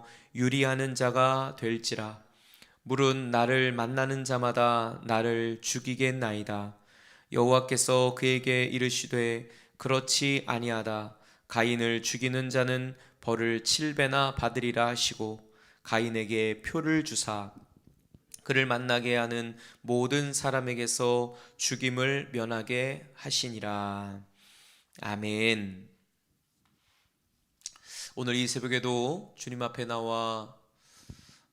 행하며 유리하는 자가 될지라. 물은 나를 만나는 자마다 나를 죽이겠나이다. 여호와께서 그에게 이르시되 그렇지 아니하다. 가인을 죽이는 자는 벌을 7배나 받으리라 하시고 가인에게 표를 주사 그를 만나게 하는 모든 사람에게서 죽임을 면하게 하시니라. 아멘. 오늘 이 새벽에도 주님 앞에 나와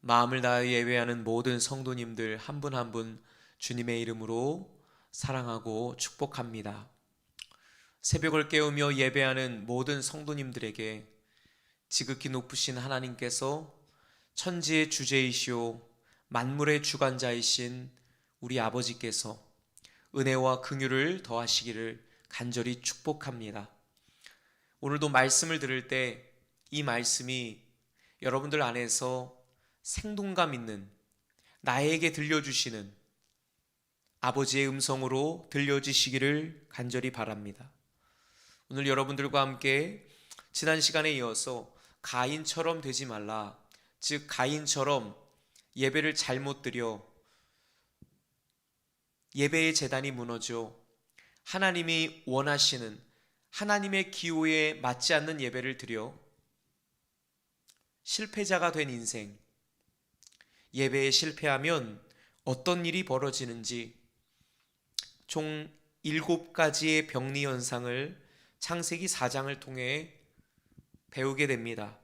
마음을 다하여 예배하는 모든 성도님들 한 분 한 분 주님의 이름으로 사랑하고 축복합니다. 새벽을 깨우며 예배하는 모든 성도님들에게 지극히 높으신 하나님께서 천지의 주제이시오 만물의 주관자이신 우리 아버지께서 은혜와 긍휼을 더하시기를 간절히 축복합니다. 오늘도 말씀을 들을 때 이 말씀이 여러분들 안에서 생동감 있는 나에게 들려주시는 아버지의 음성으로 들려지시기를 간절히 바랍니다. 오늘 여러분들과 함께 지난 시간에 이어서 가인처럼 되지 말라, 즉 가인처럼 예배를 잘못 드려 예배의 제단이 무너져 하나님이 원하시는 하나님의 기호에 맞지 않는 예배를 드려 실패자가 된 인생, 예배에 실패하면 어떤 일이 벌어지는지 총 7가지의 병리 현상을 창세기 4장을 통해 배우게 됩니다.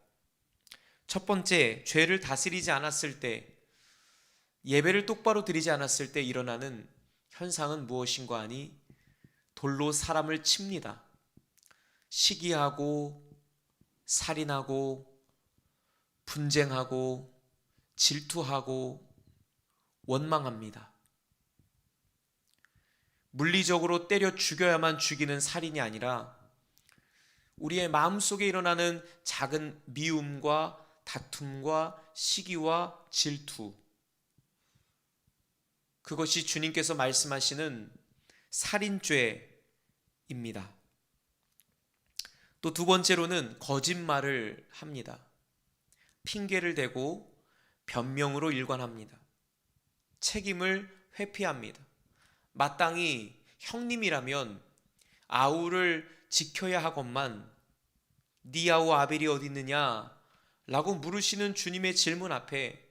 첫 번째, 죄를 다스리지 않았을 때, 예배를 똑바로 드리지 않았을 때 일어나는 현상은 무엇인가 하니 돌로 사람을 칩니다. 시기하고 살인하고 분쟁하고 질투하고 원망합니다. 물리적으로 때려 죽여야만 죽이는 살인이 아니라 우리의 마음속에 일어나는 작은 미움과 다툼과 시기와 질투, 그것이 주님께서 말씀하시는 살인죄입니다. 또 두 번째로는 거짓말을 합니다. 핑계를 대고 변명으로 일관합니다. 책임을 회피합니다. 마땅히 형님이라면 아우를 지켜야 하건만 네 아우 아벨이 어디 있느냐 라고 물으시는 주님의 질문 앞에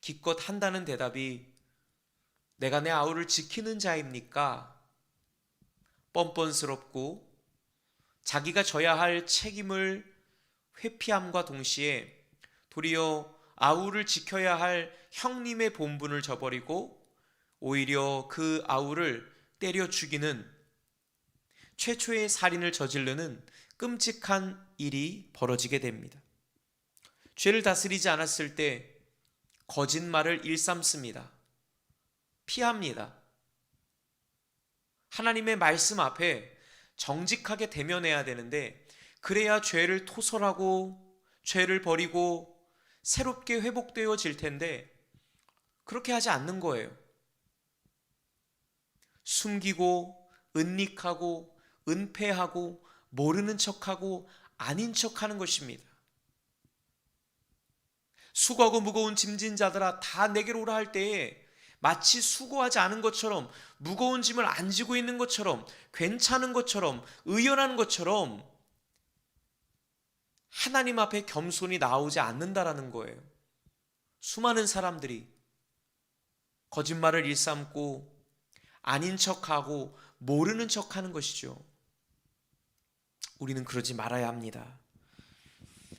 기껏 한다는 대답이 내가 내 아우를 지키는 자입니까? 뻔뻔스럽고 자기가 져야 할 책임을 회피함과 동시에 도리어 아우를 지켜야 할 형님의 본분을 저버리고 오히려 그 아우를 때려 죽이는 최초의 살인을 저지르는 끔찍한 일이 벌어지게 됩니다. 죄를 다스리지 않았을 때 거짓말을 일삼습니다. 피합니다. 하나님의 말씀 앞에 정직하게 대면해야 되는데 그래야 죄를 토설하고 죄를 버리고 새롭게 회복되어질 텐데 그렇게 하지 않는 거예요. 숨기고 은닉하고 은폐하고 모르는 척하고 아닌 척하는 것입니다. 수고하고 무거운 짐진 자들아 다 내게로 오라 할 때에 마치 수고하지 않은 것처럼 무거운 짐을 안 지고 있는 것처럼 괜찮은 것처럼 의연한 것처럼 하나님 앞에 겸손히 나오지 않는다라는 거예요. 수많은 사람들이 거짓말을 일삼고 아닌 척하고 모르는 척하는 것이죠. 우리는 그러지 말아야 합니다.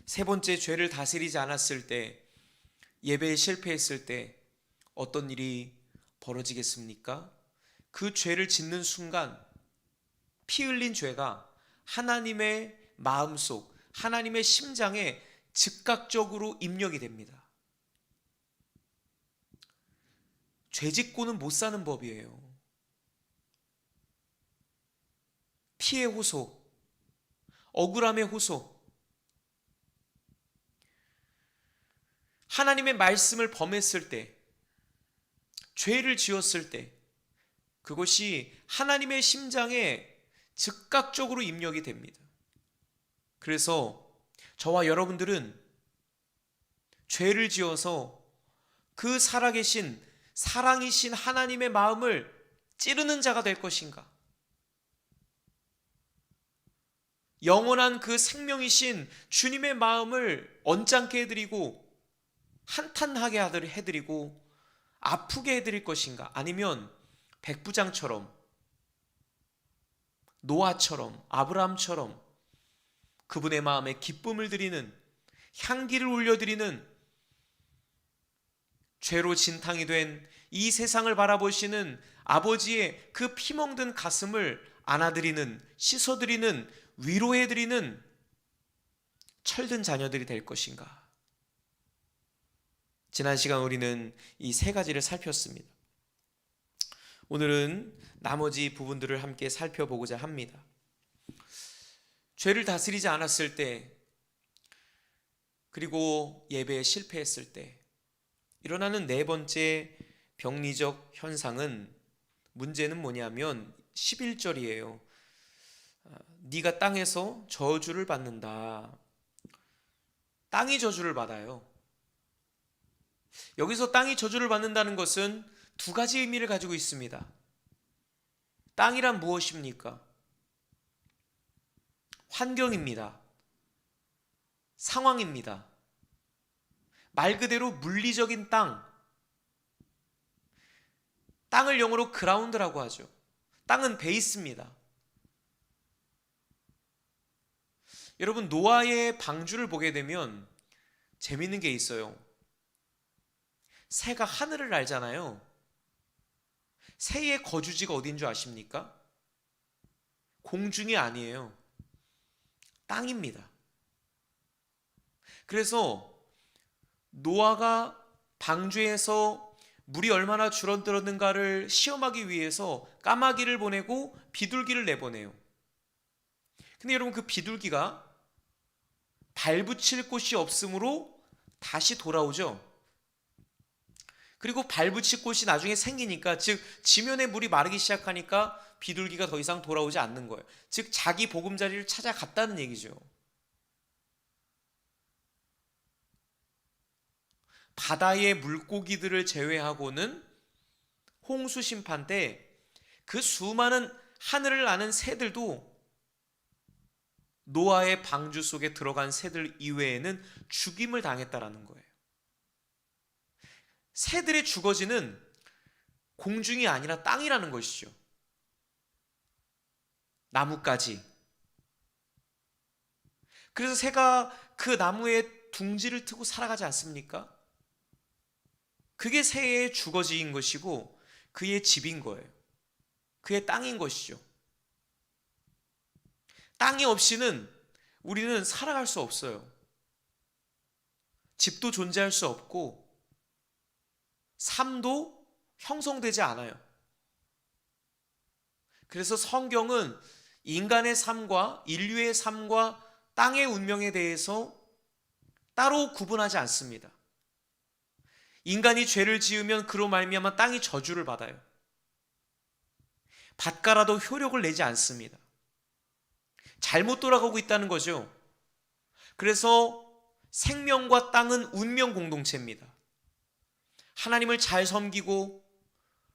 세 번째, 죄를 다스리지 않았을 때, 예배에 실패했을 때 어떤 일이 벌어지겠습니까? 그 죄를 짓는 순간 피 흘린 죄가 하나님의 마음속, 하나님의 심장에 즉각적으로 입력이 됩니다. 죄 짓고는 못 사는 법이에요. 피해 호소, 억울함의 호소, 하나님의 말씀을 범했을 때, 죄를 지었을 때 그것이 하나님의 심장에 즉각적으로 입력이 됩니다. 그래서 저와 여러분들은 죄를 지어서 그 살아계신 사랑이신 하나님의 마음을 찌르는 자가 될 것인가? 영원한 그 생명이신 주님의 마음을 언짢게 해드리고 한탄하게 해드리고 아프게 해드릴 것인가? 아니면 백부장처럼, 노아처럼, 아브라함처럼 그분의 마음에 기쁨을 드리는, 향기를 올려드리는, 죄로 진탕이 된 이 세상을 바라보시는 아버지의 그 피멍든 가슴을 안아드리는, 씻어드리는, 위로해드리는 철든 자녀들이 될 것인가? 지난 시간 우리는 이 세 가지를 살폈습니다. 오늘은 나머지 부분들을 함께 살펴보고자 합니다. 죄를 다스리지 않았을 때, 그리고 예배에 실패했을 때 일어나는 네 번째 병리적 현상은, 문제는 뭐냐면 11절이에요. 네가 땅에서 저주를 받는다. 땅이 저주를 받아요. 여기서 땅이 저주를 받는다는 것은 두 가지 의미를 가지고 있습니다. 땅이란 무엇입니까? 환경입니다. 상황입니다. 말 그대로 물리적인 땅. 땅을 영어로 그라운드라고 하죠. 땅은 베이스입니다. 여러분, 노아의 방주를 보게 되면 재밌는 게 있어요. 새가 하늘을 날잖아요. 새의 거주지가 어딘 줄 아십니까? 공중이 아니에요. 땅입니다. 그래서 노아가 방주에서 물이 얼마나 줄어들었는가를 시험하기 위해서 까마귀를 보내고 비둘기를 내보내요. 근데 여러분, 그 비둘기가 발붙일 곳이 없으므로 다시 돌아오죠. 그리고 발붙일 곳이 나중에 생기니까, 즉 지면에 물이 마르기 시작하니까 비둘기가 더 이상 돌아오지 않는 거예요. 즉 자기 보금자리를 찾아갔다는 얘기죠. 바다의 물고기들을 제외하고는 홍수 심판 때 그 수많은 하늘을 나는 새들도 노아의 방주 속에 들어간 새들 이외에는 죽임을 당했다라는 거예요. 새들의 주거지는 공중이 아니라 땅이라는 것이죠. 나무까지. 그래서 새가 그 나무에 둥지를 트고 살아가지 않습니까? 그게 새의 주거지인 것이고 그의 집인 거예요. 그의 땅인 것이죠. 땅이 없이는 우리는 살아갈 수 없어요. 집도 존재할 수 없고 삶도 형성되지 않아요. 그래서 성경은 인간의 삶과 인류의 삶과 땅의 운명에 대해서 따로 구분하지 않습니다. 인간이 죄를 지으면 그로 말미암아 땅이 저주를 받아요. 밭가라도 효력을 내지 않습니다. 잘못 돌아가고 있다는 거죠. 그래서 생명과 땅은 운명 공동체입니다. 하나님을 잘 섬기고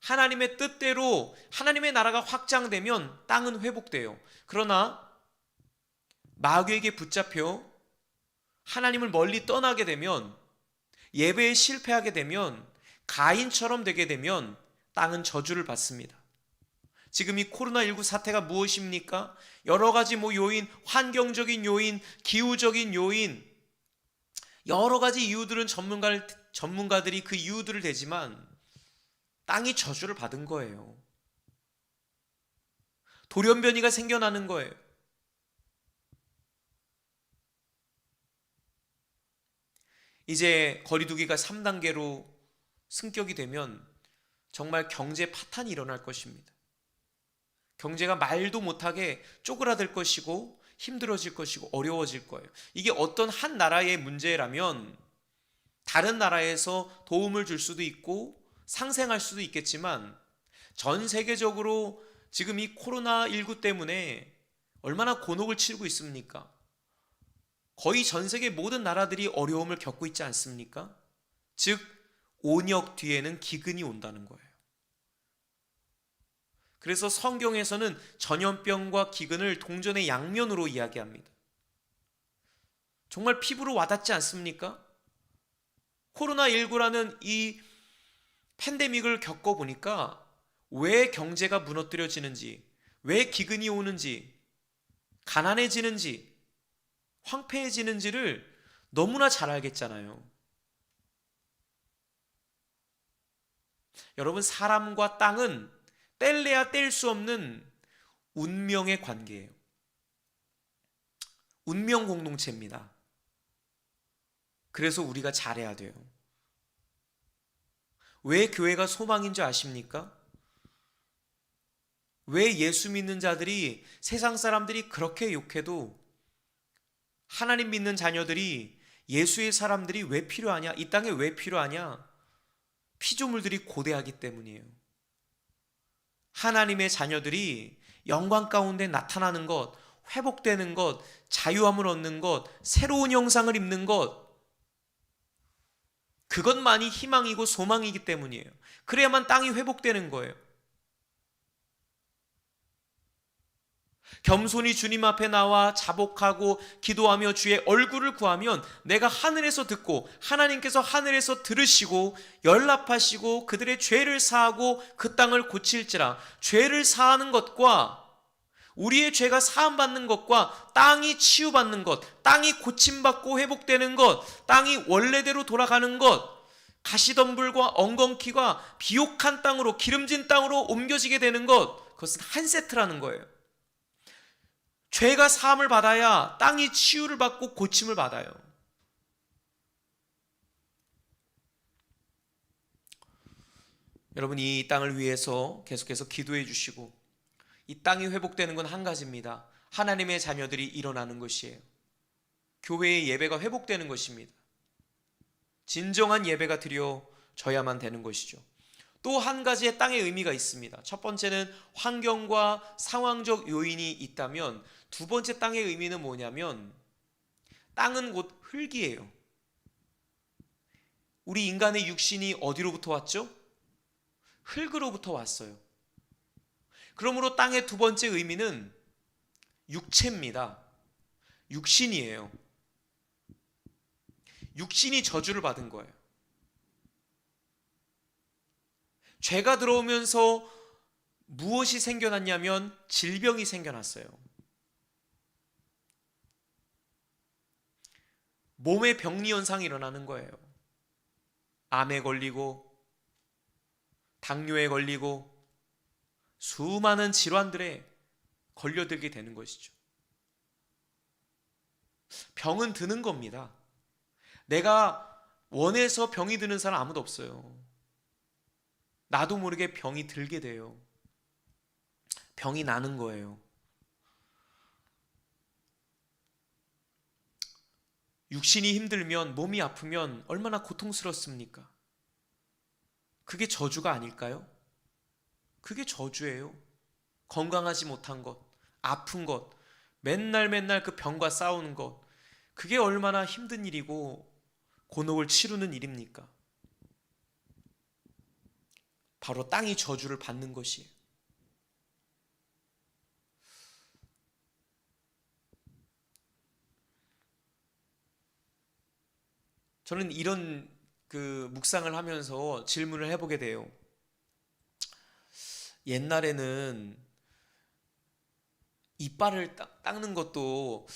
하나님의 뜻대로 하나님의 나라가 확장되면 땅은 회복돼요. 그러나 마귀에게 붙잡혀 하나님을 멀리 떠나게 되면, 예배에 실패하게 되면, 가인처럼 되게 되면 땅은 저주를 받습니다. 지금 이 코로나19 사태가 무엇입니까? 여러 가지 요인, 환경적인 요인, 기후적인 요인, 여러 가지 이유들은 전문가들이 그 이유들을 대지만 땅이 저주를 받은 거예요. 돌연변이가 생겨나는 거예요. 이제 거리두기가 3단계로 승격이 되면 정말 경제 파탄이 일어날 것입니다. 경제가 말도 못하게 쪼그라들 것이고 힘들어질 것이고 어려워질 거예요. 이게 어떤 한 나라의 문제라면 다른 나라에서 도움을 줄 수도 있고 상생할 수도 있겠지만, 전 세계적으로 지금 이 코로나19 때문에 얼마나 곤혹을 치르고 있습니까? 거의 전 세계 모든 나라들이 어려움을 겪고 있지 않습니까? 즉 온역 뒤에는 기근이 온다는 거예요. 그래서 성경에서는 전염병과 기근을 동전의 양면으로 이야기합니다. 정말 피부로 와닿지 않습니까? 코로나19라는 이 팬데믹을 겪어보니까 왜 경제가 무너뜨려지는지, 왜 기근이 오는지, 가난해지는지, 황폐해지는지를 너무나 잘 알겠잖아요. 여러분, 사람과 땅은 뗄래야 뗄 수 없는 운명의 관계예요. 운명 공동체입니다. 그래서 우리가 잘해야 돼요. 왜 교회가 소망인 줄 아십니까? 왜 예수 믿는 자들이 세상 사람들이 그렇게 욕해도 하나님 믿는 자녀들이 예수의 사람들이 왜 필요하냐? 이 땅에 왜 필요하냐? 피조물들이 고대하기 때문이에요. 하나님의 자녀들이 영광 가운데 나타나는 것, 회복되는 것, 자유함을 얻는 것, 새로운 형상을 입는 것, 그것만이 희망이고 소망이기 때문이에요. 그래야만 땅이 회복되는 거예요. 겸손히 주님 앞에 나와 자복하고 기도하며 주의 얼굴을 구하면 내가 하늘에서 듣고 하나님께서 하늘에서 들으시고 연락하시고 그들의 죄를 사하고 그 땅을 고칠지라. 죄를 사하는 것과 우리의 죄가 사함받는 것과 땅이 치유받는 것, 땅이 고침받고 회복되는 것, 땅이 원래대로 돌아가는 것, 가시덤불과 엉겅퀴가 비옥한 땅으로 기름진 땅으로 옮겨지게 되는 것, 그것은 한 세트라는 거예요. 죄가 사함을 받아야 땅이 치유를 받고 고침을 받아요. 여러분, 이 땅을 위해서 계속해서 기도해 주시고 이 땅이 회복되는 건 한 가지입니다. 하나님의 자녀들이 일어나는 것이에요. 교회의 예배가 회복되는 것입니다. 진정한 예배가 드려져야만 되는 것이죠. 또 한 가지의 땅의 의미가 있습니다. 첫 번째는 환경과 상황적 요인이 있다면 두 번째 땅의 의미는 뭐냐면 땅은 곧 흙이에요. 우리 인간의 육신이 어디로부터 왔죠? 흙으로부터 왔어요. 그러므로 땅의 두 번째 의미는 육체입니다. 육신이에요. 육신이 저주를 받은 거예요. 죄가 들어오면서 무엇이 생겨났냐면 질병이 생겨났어요. 몸에 병리 현상이 일어나는 거예요. 암에 걸리고 당뇨에 걸리고 수많은 질환들에 걸려들게 되는 것이죠. 병은 드는 겁니다. 내가 원해서 병이 드는 사람 아무도 없어요. 나도 모르게 병이 들게 돼요. 병이 나는 거예요. 육신이 힘들면, 몸이 아프면 얼마나 고통스럽습니까? 그게 저주가 아닐까요? 그게 저주예요. 건강하지 못한 것, 아픈 것, 맨날 그 병과 싸우는 것, 그게 얼마나 힘든 일이고 곤혹을 치르는 일입니까? 바로 땅이 저주를 받는 것이에요. 저는 이런 묵상을 하면서 질문을 해보게 돼요. 옛날에는 이빨을 닦는 것도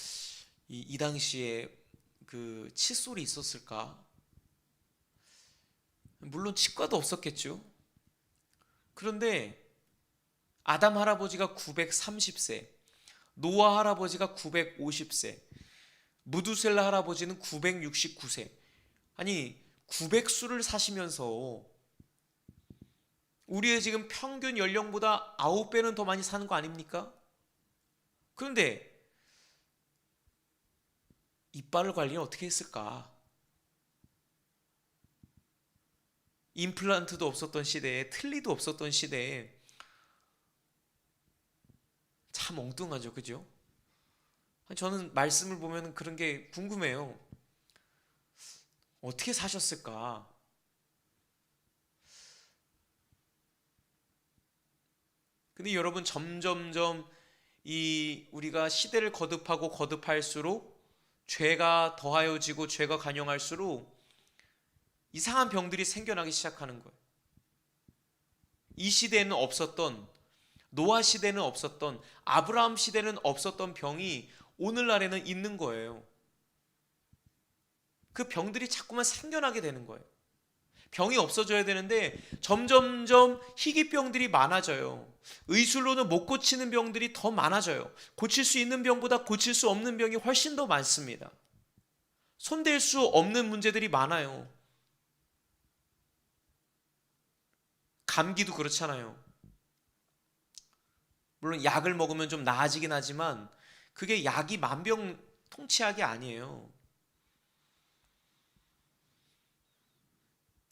이 당시에 칫솔이 있었을까? 물론 치과도 없었겠죠. 그런데 아담 할아버지가 930세, 노아 할아버지가 950세, 무두셀라 할아버지는 969세. 아니 900수를 사시면서 우리의 지금 평균 연령보다 9배는 더 많이 사는 거 아닙니까? 그런데 이빨을 관리는 어떻게 했을까? 임플란트도 없었던 시대에, 틀니도 없었던 시대에 참 엉뚱하죠, 그죠? 저는 말씀을 보면 그런 게 궁금해요. 어떻게 사셨을까? 근데 여러분, 점점점 우리가 시대를 거듭하고 거듭할수록 죄가 더하여지고 죄가 관영할수록 이상한 병들이 생겨나기 시작하는 거예요. 이 시대에는 없었던, 노아 시대는 없었던, 아브라함 시대는 없었던 병이 오늘날에는 있는 거예요. 그 병들이 자꾸만 생겨나게 되는 거예요. 병이 없어져야 되는데 점점점 희귀병들이 많아져요. 의술로는 못 고치는 병들이 더 많아져요. 고칠 수 있는 병보다 고칠 수 없는 병이 훨씬 더 많습니다. 손댈 수 없는 문제들이 많아요. 감기도 그렇잖아요. 물론 약을 먹으면 좀 나아지긴 하지만 그게 약이 만병통치약이 아니에요.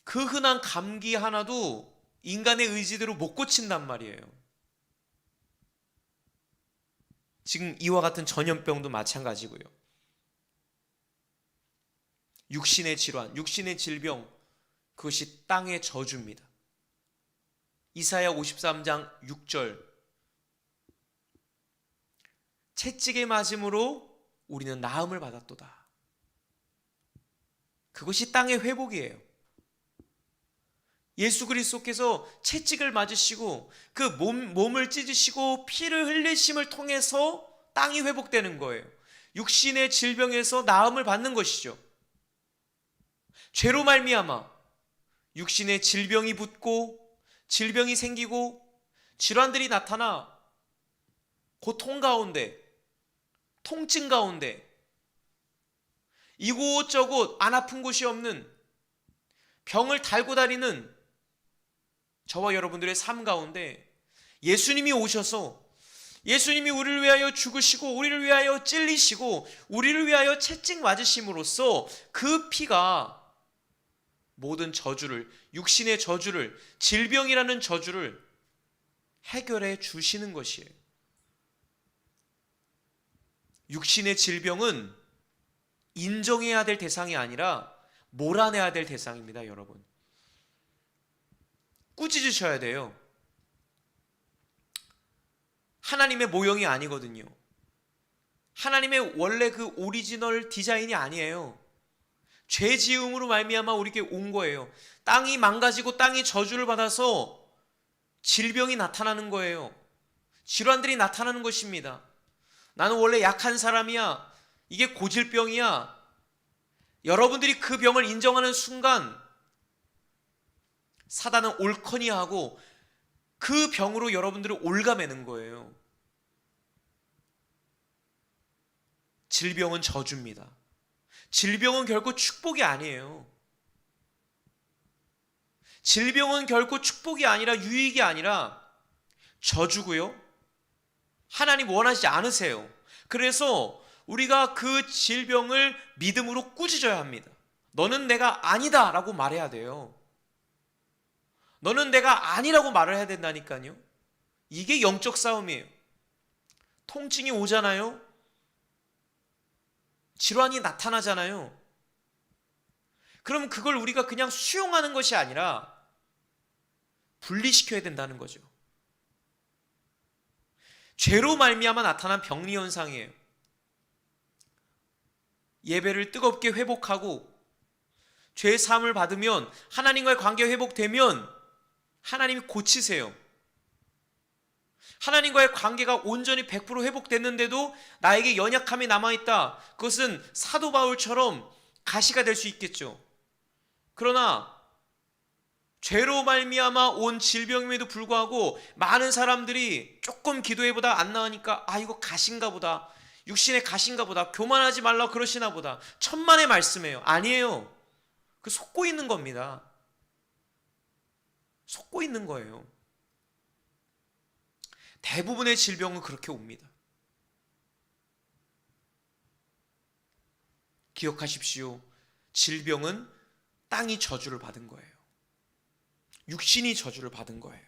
그 흔한 감기 하나도 인간의 의지대로 못 고친단 말이에요. 지금 이와 같은 전염병도 마찬가지고요. 육신의 질환, 육신의 질병, 그것이 땅의 저주입니다. 이사야 53장 6절, 채찍에 맞음으로 우리는 나음을 받았도다. 그것이 땅의 회복이에요. 예수 그리스도께서 채찍을 맞으시고 그 몸을 찢으시고 피를 흘리심을 통해서 땅이 회복되는 거예요. 육신의 질병에서 나음을 받는 것이죠. 죄로 말미암아 육신의 질병이 붙고 질병이 생기고 질환들이 나타나 고통 가운데, 통증 가운데, 이곳저곳 안 아픈 곳이 없는 병을 달고 다니는 저와 여러분들의 삶 가운데 예수님이 오셔서, 예수님이 우리를 위하여 죽으시고 우리를 위하여 찔리시고 우리를 위하여 채찍 맞으심으로써 그 피가 모든 저주를, 육신의 저주를, 질병이라는 저주를 해결해 주시는 것이에요. 육신의 질병은 인정해야 될 대상이 아니라 몰아내야 될 대상입니다, 여러분. 꾸짖으셔야 돼요. 하나님의 모형이 아니거든요. 하나님의 원래 그 오리지널 디자인이 아니에요. 죄 지음으로 말미암아 우리에게 온 거예요. 땅이 망가지고 땅이 저주를 받아서 질병이 나타나는 거예요. 질환들이 나타나는 것입니다. 나는 원래 약한 사람이야. 이게 고질병이야. 여러분들이 그 병을 인정하는 순간 사단은 옳거니 하고 그 병으로 여러분들을 올가매는 거예요. 질병은 저주입니다. 질병은 결코 축복이 아니에요. 질병은 결코 축복이 아니라 유익이 아니라 저주고요. 하나님 원하지 않으세요. 그래서 우리가 그 질병을 믿음으로 꾸짖어야 합니다. 너는 내가 아니다 라고 말해야 돼요. 너는 내가 아니라고 말을 해야 된다니까요. 이게 영적 싸움이에요. 통증이 오잖아요. 질환이 나타나잖아요. 그럼 그걸 우리가 그냥 수용하는 것이 아니라 분리시켜야 된다는 거죠. 죄로 말미암아 나타난 병리 현상이에요. 예배를 뜨겁게 회복하고 죄의 사함을 받으면, 하나님과의 관계가 회복되면 하나님이 고치세요. 하나님과의 관계가 온전히 100% 회복됐는데도 나에게 연약함이 남아있다. 그것은 사도 바울처럼 가시가 될 수 있겠죠. 그러나 죄로 말미암아 온 질병임에도 불구하고 많은 사람들이 조금 기도해보다 안 나으니까 이거 가신가 보다, 육신의 가신가 보다, 교만하지 말라 그러시나 보다, 천만의 말씀이에요. 아니에요. 그 속고 있는 겁니다. 속고 있는 거예요. 대부분의 질병은 그렇게 옵니다. 기억하십시오. 질병은 땅이 저주를 받은 거예요. 육신이 저주를 받은 거예요.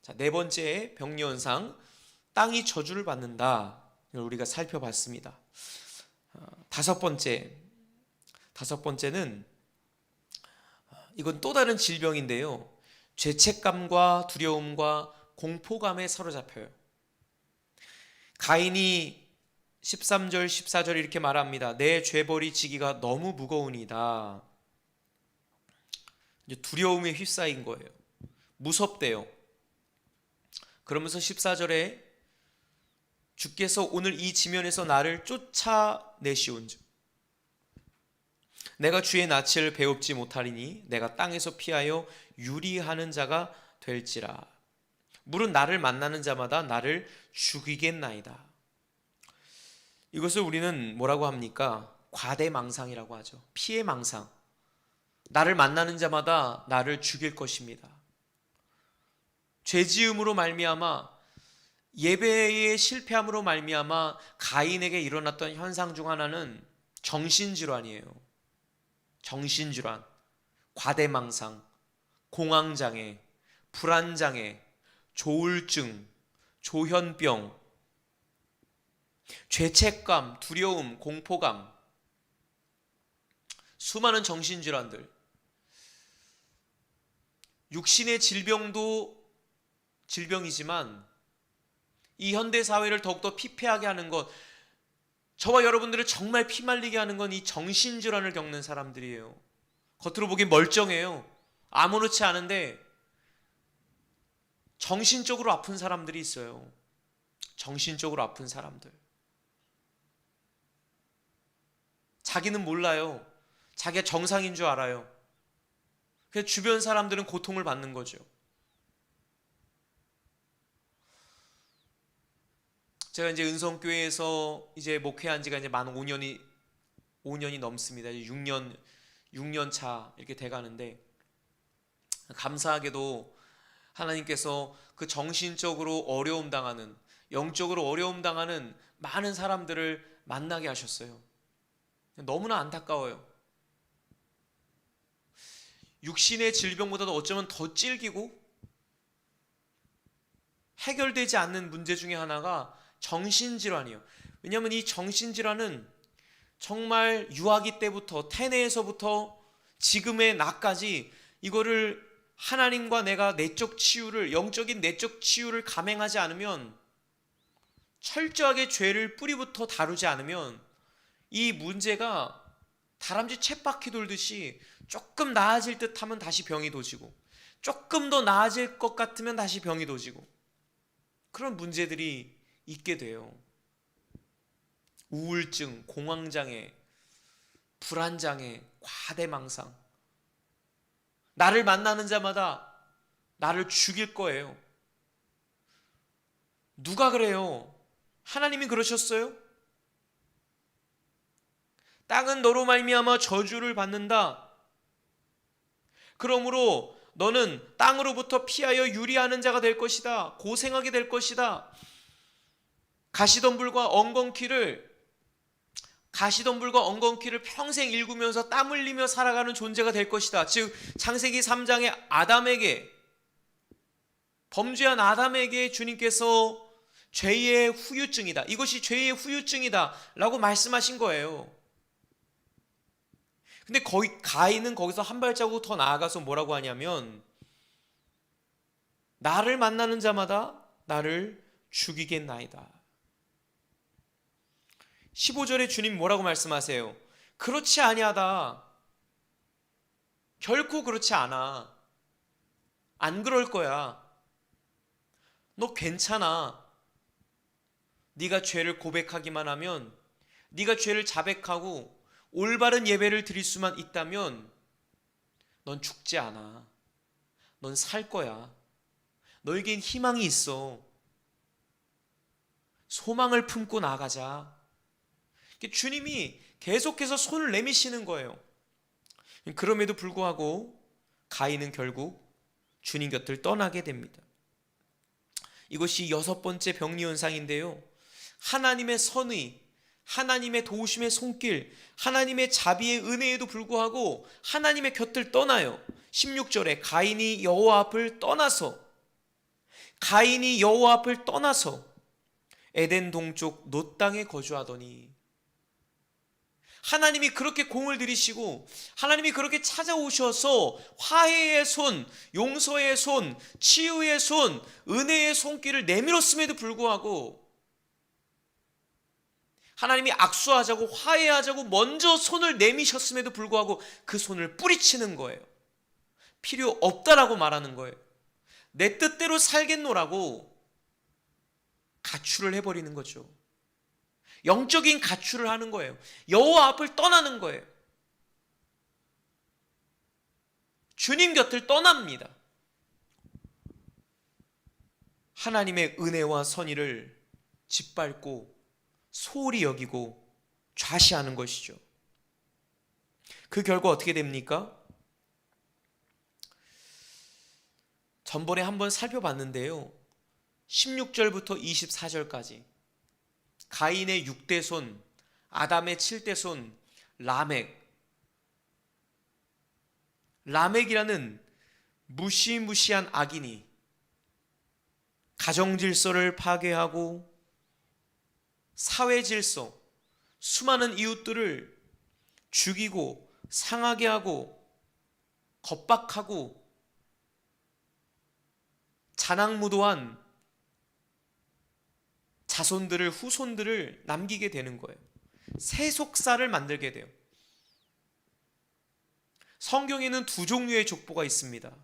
자, 네 번째 병리 현상, 땅이 저주를 받는다. 이걸 우리가 살펴봤습니다. 다섯 번째는 이건 또 다른 질병인데요. 죄책감과 두려움과 공포감에 사로잡혀요. 가인이 13절 14절 이렇게 말합니다. 내 죄벌이 지기가 너무 무거우니다. 이제 두려움에 휩싸인 거예요. 무섭대요. 그러면서 14절에 주께서 오늘 이 지면에서 나를 쫓아내시온즉 내가 주의 낯을 배웁지 못하리니 내가 땅에서 피하여 유리하는 자가 될지라. 물은 나를 만나는 자마다 나를 죽이겠나이다. 이것을 우리는 뭐라고 합니까? 과대망상이라고 하죠. 피해망상. 나를 만나는 자마다 나를 죽일 것입니다. 죄지음으로 말미암아, 예배의 실패함으로 말미암아 가인에게 일어났던 현상 중 하나는 정신질환이에요. 정신질환, 과대망상, 공황장애, 불안장애, 조울증, 조현병, 죄책감, 두려움, 공포감, 수많은 정신질환들. 육신의 질병도 질병이지만 이 현대사회를 더욱더 피폐하게 하는 것, 저와 여러분들을 정말 피말리게 하는 건 이 정신질환을 겪는 사람들이에요. 겉으로 보기엔 멀쩡해요. 아무렇지 않은데 정신적으로 아픈 사람들이 있어요. 정신적으로 아픈 사람들. 자기는 몰라요. 자기가 정상인 줄 알아요. 그래서 주변 사람들은 고통을 받는 거죠. 제가 이제 은성교회에서 이제 목회한 지가 이제 만 5년이 넘습니다. 이제 6년 차 이렇게 돼 가는데, 감사하게도 하나님께서 그 정신적으로 어려움 당하는, 영적으로 어려움 당하는 많은 사람들을 만나게 하셨어요. 너무나 안타까워요. 육신의 질병보다도 어쩌면 더 질기고 해결되지 않는 문제 중에 하나가 정신질환이에요. 왜냐하면 이 정신질환은 정말 유아기 때부터, 태내에서부터 지금의 나까지 이거를 하나님과 내가 내적 치유를, 영적인 내적 치유를 감행하지 않으면, 철저하게 죄를 뿌리부터 다루지 않으면 이 문제가 다람쥐 쳇바퀴 돌듯이 조금 나아질 듯 하면 다시 병이 도지고, 조금 더 나아질 것 같으면 다시 병이 도지고, 그런 문제들이 있게 돼요. 우울증, 공황장애, 불안장애, 과대망상. 나를 만나는 자마다 나를 죽일 거예요. 누가 그래요? 하나님이 그러셨어요? 땅은 너로 말미암아 저주를 받는다. 그러므로 너는 땅으로부터 피하여 유리하는 자가 될 것이다. 고생하게 될 것이다. 가시덤불과 엉겅퀴를 평생 일구면서 땀 흘리며 살아가는 존재가 될 것이다. 즉 창세기 3장의 아담에게, 범죄한 아담에게 주님께서 죄의 후유증이다, 이것이 죄의 후유증이다 라고 말씀하신 거예요. 근데 가인은 거기서 한 발자국 더 나아가서 뭐라고 하냐면, 나를 만나는 자마다 나를 죽이겠나이다. 15절에 주님 뭐라고 말씀하세요? 그렇지 아니하다. 결코 그렇지 않아. 안 그럴 거야. 너 괜찮아. 네가 죄를 고백하기만 하면, 네가 죄를 자백하고 올바른 예배를 드릴 수만 있다면 넌 죽지 않아. 넌 살 거야. 너에겐 희망이 있어. 소망을 품고 나가자. 주님이 계속해서 손을 내미시는 거예요. 그럼에도 불구하고 가인은 결국 주님 곁을 떠나게 됩니다. 이것이 6번째 병리현상인데요, 하나님의 선의, 하나님의 도우심의 손길, 하나님의 자비의 은혜에도 불구하고 하나님의 곁을 떠나요. 16절에 가인이 여호와 앞을 떠나서 에덴 동쪽 놋 땅에 거주하더니, 하나님이 그렇게 공을 들이시고 하나님이 그렇게 찾아오셔서 화해의 손, 용서의 손, 치유의 손, 은혜의 손길을 내밀었음에도 불구하고 하나님이 악수하자고 화해하자고 먼저 손을 내미셨음에도 불구하고 그 손을 뿌리치는 거예요. 필요 없다라고 말하는 거예요. 내 뜻대로 살겠노라고 가출을 해버리는 거죠. 영적인 가출을 하는 거예요. 여호와 앞을 떠나는 거예요. 주님 곁을 떠납니다. 하나님의 은혜와 선의를 짓밟고 소홀히 여기고 좌시하는 것이죠. 그 결과 어떻게 됩니까? 전번에 한번 살펴봤는데요. 16절부터 24절까지 가인의 6대 손, 아담의 7대 손, 라멕이라는 무시무시한 악인이 가정 질서를 파괴하고 사회 질서, 수많은 이웃들을 죽이고 상하게 하고 겁박하고 잔악무도한 자손들을, 후손들을 남기게 되는 거예요. 세속사를 만들게 돼요. 성경에는 두 종류의 족보가 있습니다.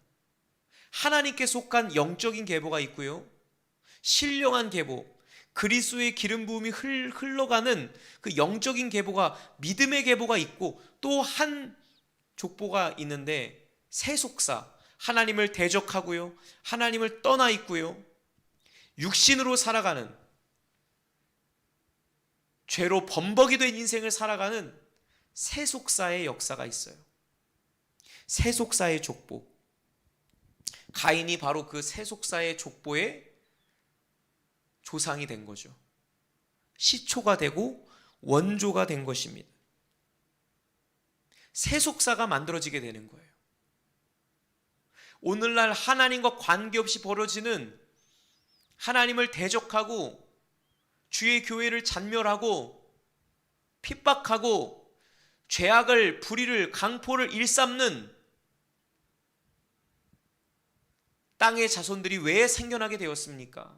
하나님께 속한 영적인 계보가 있고요, 신령한 계보, 그리스도의 기름 부음이 흘러가는 그 영적인 계보가, 믿음의 계보가 있고, 또 한 족보가 있는데 세속사, 하나님을 대적하고요, 하나님을 떠나 있고요, 육신으로 살아가는, 죄로 범벅이 된 인생을 살아가는 세속사의 역사가 있어요. 세속사의 족보. 가인이 바로 그 세속사의 족보의 조상이 된 거죠. 시초가 되고 원조가 된 것입니다. 세속사가 만들어지게 되는 거예요. 오늘날 하나님과 관계없이 벌어지는, 하나님을 대적하고 주의 교회를 잔멸하고 핍박하고 죄악을, 불의를, 강포를 일삼는 땅의 자손들이 왜 생겨나게 되었습니까?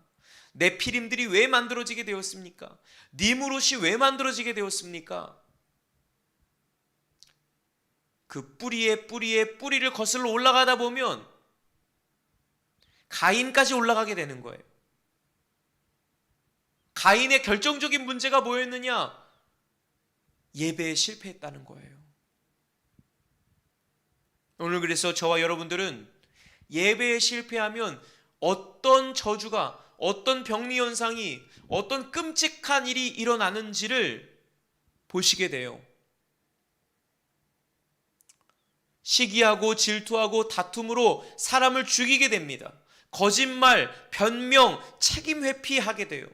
네피림들이 왜 만들어지게 되었습니까? 니무롯이 왜 만들어지게 되었습니까? 그 뿌리의 뿌리를 거슬러 올라가다 보면 가인까지 올라가게 되는 거예요. 가인의 결정적인 문제가 뭐였느냐? 예배에 실패했다는 거예요. 오늘 그래서 저와 여러분들은 예배에 실패하면 어떤 저주가, 어떤 병리 현상이, 어떤 끔찍한 일이 일어나는지를 보시게 돼요. 시기하고 질투하고 다툼으로 사람을 죽이게 됩니다. 거짓말, 변명, 책임 회피하게 돼요.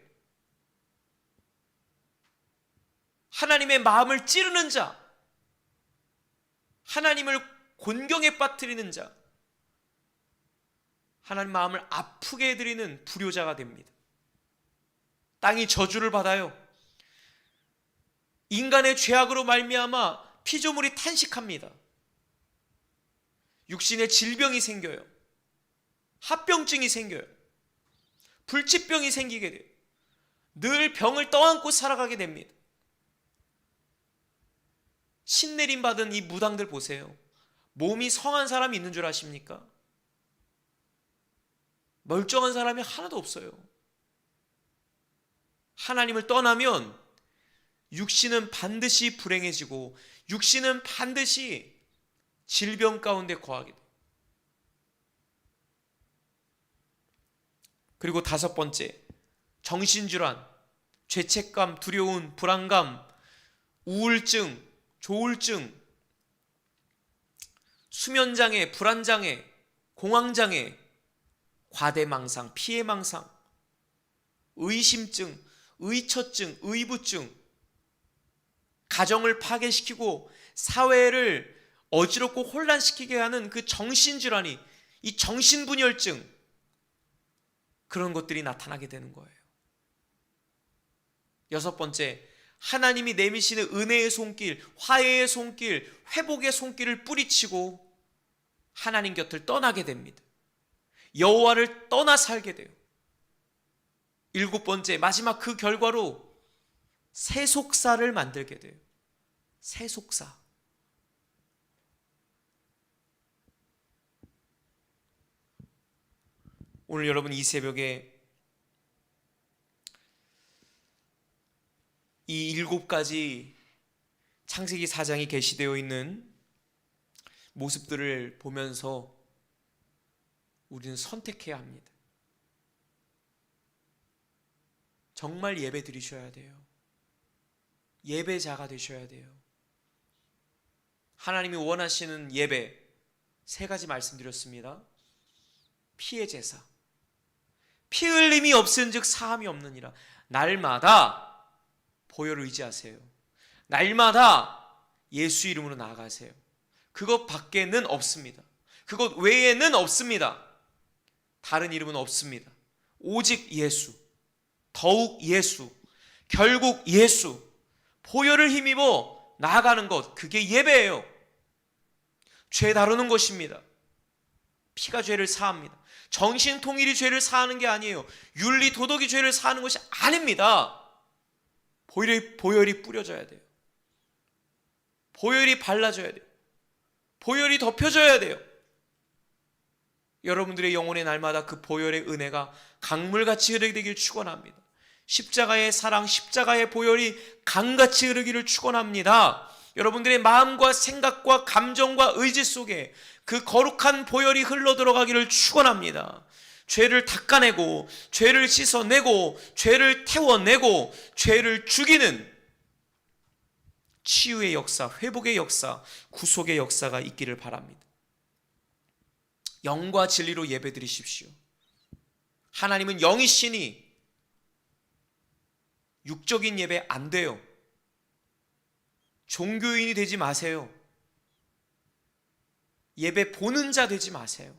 하나님의 마음을 찌르는 자, 하나님을 곤경에 빠뜨리는 자, 하나님 마음을 아프게 해드리는 불효자가 됩니다. 땅이 저주를 받아요. 인간의 죄악으로 말미암아 피조물이 탄식합니다. 육신의 질병이 생겨요. 합병증이 생겨요. 불치병이 생기게 돼요. 늘 병을 떠안고 살아가게 됩니다. 신내림 받은 이 무당들 보세요. 몸이 성한 사람이 있는 줄 아십니까? 멀쩡한 사람이 하나도 없어요. 하나님을 떠나면 육신은 반드시 불행해지고 육신은 반드시 질병 가운데 거하게 돼요. 그리고 다섯 번째, 정신질환, 죄책감, 두려움, 불안감, 우울증, 조울증, 수면장애, 불안장애, 공황장애, 과대망상, 피해망상, 의심증, 의처증, 의부증, 가정을 파괴시키고 사회를 어지럽고 혼란시키게 하는 그 정신질환이, 이 정신분열증, 그런 것들이 나타나게 되는 거예요. 여섯 번째, 하나님이 내미시는 은혜의 손길, 화해의 손길, 회복의 손길을 뿌리치고 하나님 곁을 떠나게 됩니다. 여호와를 떠나 살게 돼요. 7번째, 마지막 그 결과로 세속사를 만들게 돼요. 세속사. 오늘 여러분 이 새벽에 이 7가지 창세기 4장이 게시되어 있는 모습들을 보면서 우리는 선택해야 합니다. 정말 예배 드리셔야 돼요. 예배자가 되셔야 돼요. 하나님이 원하시는 예배 3가지 말씀드렸습니다. 피의 제사. 피 흘림이 없은즉 사함이 없느니라. 날마다 보혈을 의지하세요. 날마다 예수 이름으로 나아가세요. 그것 밖에는 없습니다. 그것 외에는 없습니다. 다른 이름은 없습니다. 오직 예수, 더욱 예수, 결국 예수, 보혈을 힘입어 나아가는 것, 그게 예배예요. 죄 다루는 것입니다. 피가 죄를 사합니다. 정신통일이 죄를 사하는 게 아니에요. 윤리, 도덕이 죄를 사하는 것이 아닙니다. 보혈이 뿌려져야 돼요. 보혈이 발라져야 돼요. 보혈이 덮여져야 돼요. 여러분들의 영혼의 날마다 그 보혈의 은혜가 강물같이 흐르게 되길 축원합니다. 십자가의 사랑, 십자가의 보혈이 강같이 흐르기를 축원합니다. 여러분들의 마음과 생각과 감정과 의지 속에 그 거룩한 보혈이 흘러 들어가기를 축원합니다. 죄를 닦아내고, 죄를 씻어내고, 죄를 태워내고, 죄를 죽이는 치유의 역사, 회복의 역사, 구속의 역사가 있기를 바랍니다. 영과 진리로 예배드리십시오. 하나님은 영이시니 육적인 예배 안 돼요. 종교인이 되지 마세요. 예배 보는 자 되지 마세요.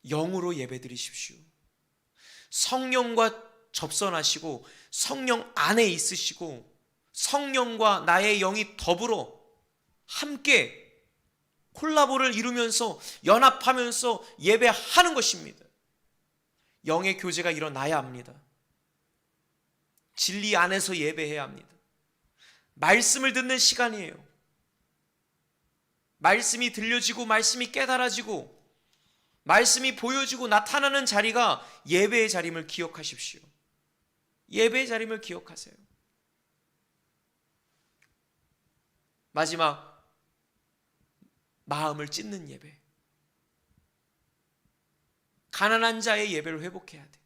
영으로 예배드리십시오. 성령과 접선하시고 성령 안에 있으시고 성령과 나의 영이 더불어 함께 콜라보를 이루면서 연합하면서 예배하는 것입니다. 영의 교제가 일어나야 합니다. 진리 안에서 예배해야 합니다. 말씀을 듣는 시간이에요. 말씀이 들려지고 말씀이 깨달아지고 말씀이 보여지고 나타나는 자리가 예배의 자림을 기억하십시오. 예배의 자림을 기억하세요. 마지막, 마음을 찢는 예배. 가난한 자의 예배를 회복해야 돼.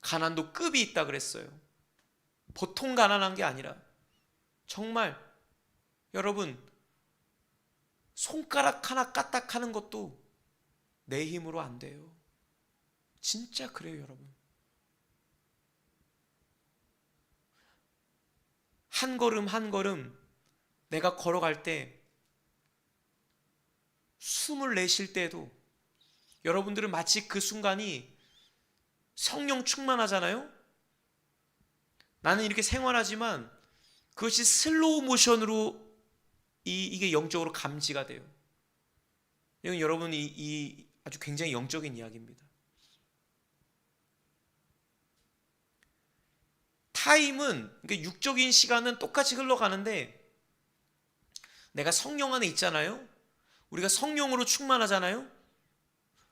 가난도 급이 있다 그랬어요. 보통 가난한 게 아니라 정말 여러분 손가락 하나 까딱하는 것도 내 힘으로 안 돼요. 진짜 그래요, 여러분. 한 걸음 한 걸음 내가 걸어갈 때 숨을 내쉴 때도 여러분들은 마치 그 순간이 성령 충만하잖아요. 나는 이렇게 생활하지만 그것이 슬로우 모션으로 이게 영적으로 감지가 돼요. 이건 여러분이 이 아주 굉장히 영적인 이야기입니다. 타임은, 그러니까 육적인 시간은 똑같이 흘러가는데 내가 성령 안에 있잖아요. 우리가 성령으로 충만하잖아요.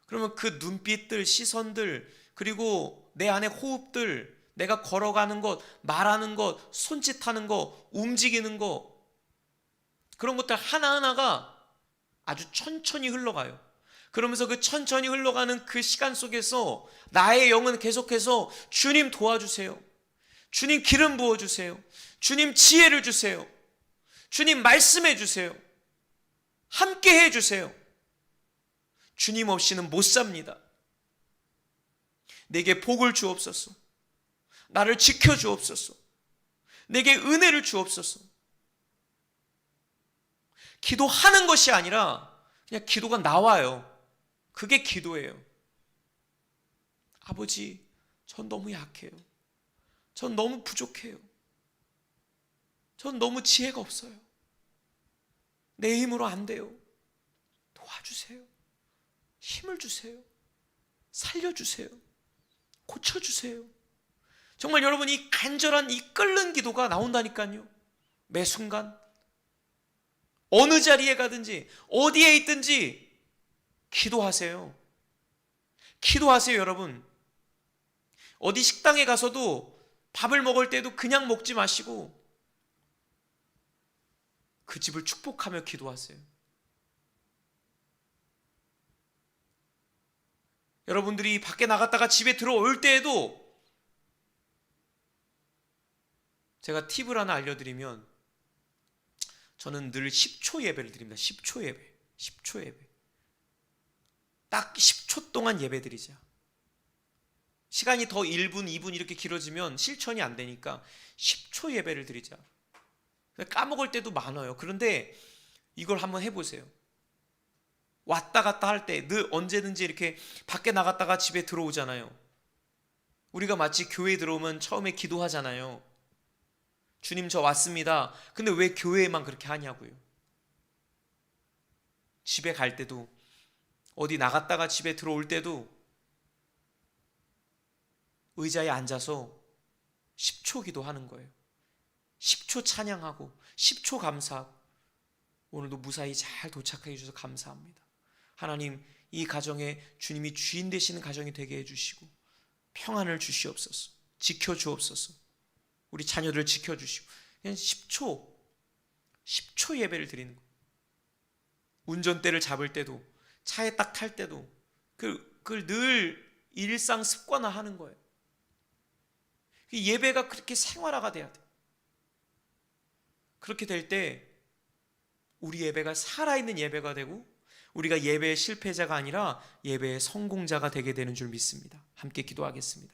그러면 그 눈빛들, 시선들, 그리고 내 안에 호흡들, 내가 걸어가는 것, 말하는 것, 손짓하는 것, 움직이는 것, 그런 것들 하나하나가 아주 천천히 흘러가요. 그러면서 그 천천히 흘러가는 그 시간 속에서 나의 영은 계속해서 주님 도와주세요. 주님 기름 부어주세요. 주님 지혜를 주세요. 주님 말씀해 주세요. 함께 해주세요. 주님 없이는 못 삽니다. 내게 복을 주옵소서. 나를 지켜주옵소서. 내게 은혜를 주옵소서. 기도하는 것이 아니라 그냥 기도가 나와요. 그게 기도예요. 아버지, 저 전 너무 약해요. 전 너무 부족해요. 전 너무 지혜가 없어요. 내 힘으로 안 돼요. 도와주세요. 힘을 주세요. 살려주세요. 고쳐주세요. 정말 여러분, 이 간절한 이 끓는 기도가 나온다니까요. 매 순간 어느 자리에 가든지 어디에 있든지 기도하세요. 기도하세요, 여러분. 어디 식당에 가서도 밥을 먹을 때도 그냥 먹지 마시고 그 집을 축복하며 기도하세요. 여러분들이 밖에 나갔다가 집에 들어올 때에도 제가 팁을 하나 알려드리면, 저는 늘 10초 예배를 드립니다. 10초 예배. 10초 예배. 딱 10초 동안 예배 드리자. 시간이 더 1분, 2분 이렇게 길어지면 실천이 안 되니까 10초 예배를 드리자. 까먹을 때도 많아요. 그런데 이걸 한번 해보세요. 왔다 갔다 할 때 늘 언제든지 이렇게 밖에 나갔다가 집에 들어오잖아요. 우리가 마치 교회에 들어오면 처음에 기도하잖아요. 주님, 저 왔습니다. 근데 왜 교회에만 그렇게 하냐고요. 집에 갈 때도, 어디 나갔다가 집에 들어올 때도 의자에 앉아서 10초 기도하는 거예요. 10초 찬양하고 10초 감사하고, 오늘도 무사히 잘 도착해 주셔서 감사합니다. 하나님, 이 가정에 주님이 주인 되시는 가정이 되게 해주시고 평안을 주시옵소서. 지켜주옵소서. 우리 자녀들을 지켜주시고. 그냥 10초 예배를 드리는 거예요. 운전대를 잡을 때도, 차에 딱 탈 때도 그걸 늘 일상 습관화하는 거예요. 예배가 그렇게 생활화가 돼야 돼요. 그렇게 될 때 우리 예배가 살아있는 예배가 되고, 우리가 예배의 실패자가 아니라 예배의 성공자가 되게 되는 줄 믿습니다. 함께 기도하겠습니다.